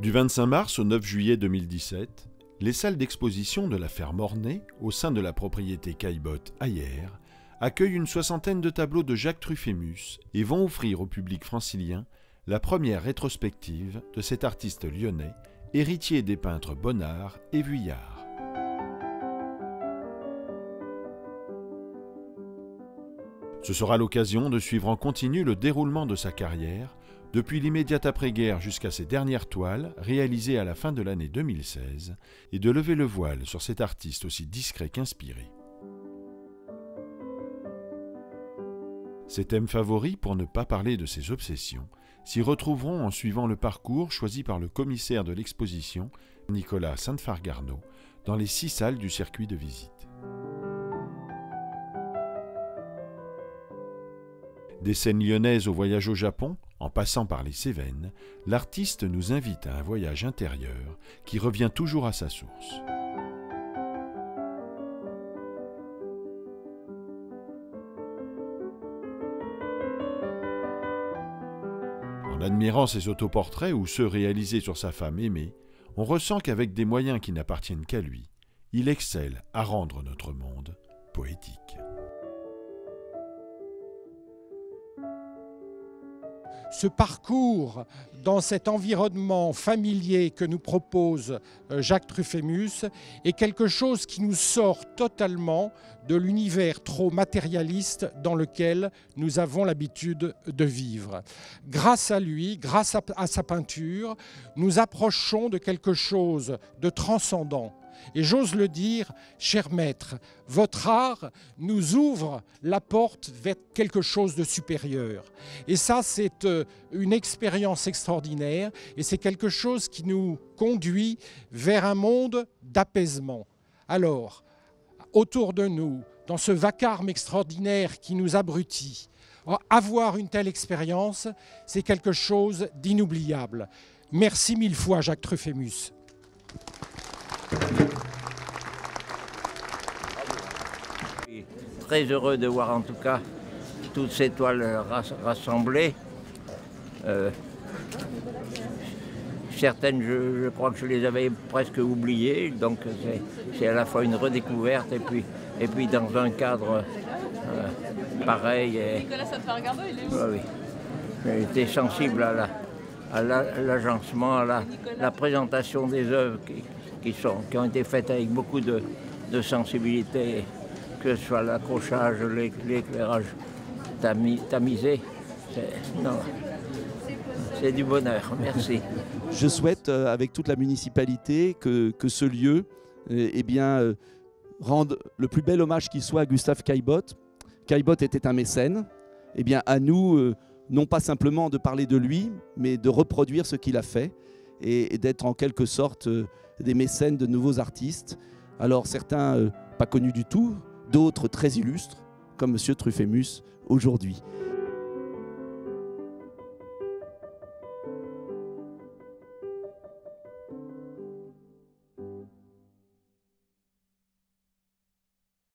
Du 25 mars au 9 juillet 2017, les salles d'exposition de la ferme Ornay, au sein de la propriété Caillebotte à Hyères, accueillent une soixantaine de tableaux de Jacques Truffémus et vont offrir au public francilien la première rétrospective de cet artiste lyonnais, héritier des peintres Bonnard et Vuillard. Ce sera l'occasion de suivre en continu le déroulement de sa carrière, depuis l'immédiate après-guerre jusqu'à ses dernières toiles, réalisées à la fin de l'année 2016, et de lever le voile sur cet artiste aussi discret qu'inspiré. Ses thèmes favoris, pour ne pas parler de ses obsessions, s'y retrouveront en suivant le parcours choisi par le commissaire de l'exposition, Nicolas Sainte-Fargarneau, dans les 6 salles du circuit de visite. Des scènes lyonnaises au voyage au Japon, en passant par les Cévennes, l'artiste nous invite à un voyage intérieur qui revient toujours à sa source. En admirant ses autoportraits ou ceux réalisés sur sa femme aimée, on ressent qu'avec des moyens qui n'appartiennent qu'à lui, il excelle à rendre notre monde poétique. Ce parcours dans cet environnement familier que nous propose Jacques Truffémus est quelque chose qui nous sort totalement de l'univers trop matérialiste dans lequel nous avons l'habitude de vivre. Grâce à lui, grâce à sa peinture, nous approchons de quelque chose de transcendant. Et j'ose le dire, cher maître, votre art nous ouvre la porte vers quelque chose de supérieur. Et ça, c'est une expérience extraordinaire et c'est quelque chose qui nous conduit vers un monde d'apaisement. Alors, autour de nous, dans ce vacarme extraordinaire qui nous abrutit, avoir une telle expérience, c'est quelque chose d'inoubliable. Merci 1000 fois, Jacques Truffémus. Très heureux de voir en tout cas toutes ces toiles rassemblées. Certaines, je crois que je les avais presque oubliées, donc c'est à la fois une redécouverte et puis dans un cadre pareil. Nicolas Sainte-Fargarneau, il est où? Oui. J'ai été sensible à l'agencement, à la présentation des œuvres qui ont été faites avec beaucoup de sensibilité, que ce soit l'accrochage, l'éclairage tamisé. C'est du bonheur, merci. Je souhaite, avec toute la municipalité, que ce lieu rende le plus bel hommage qui soit à Gustave Caillebotte. Caillebotte était un mécène. Eh bien, à nous, non pas simplement de parler de lui, mais de reproduire ce qu'il a fait et d'être en quelque sorte des mécènes de nouveaux artistes. Alors certains pas connus du tout, d'autres très illustres, comme M. Truffémus aujourd'hui.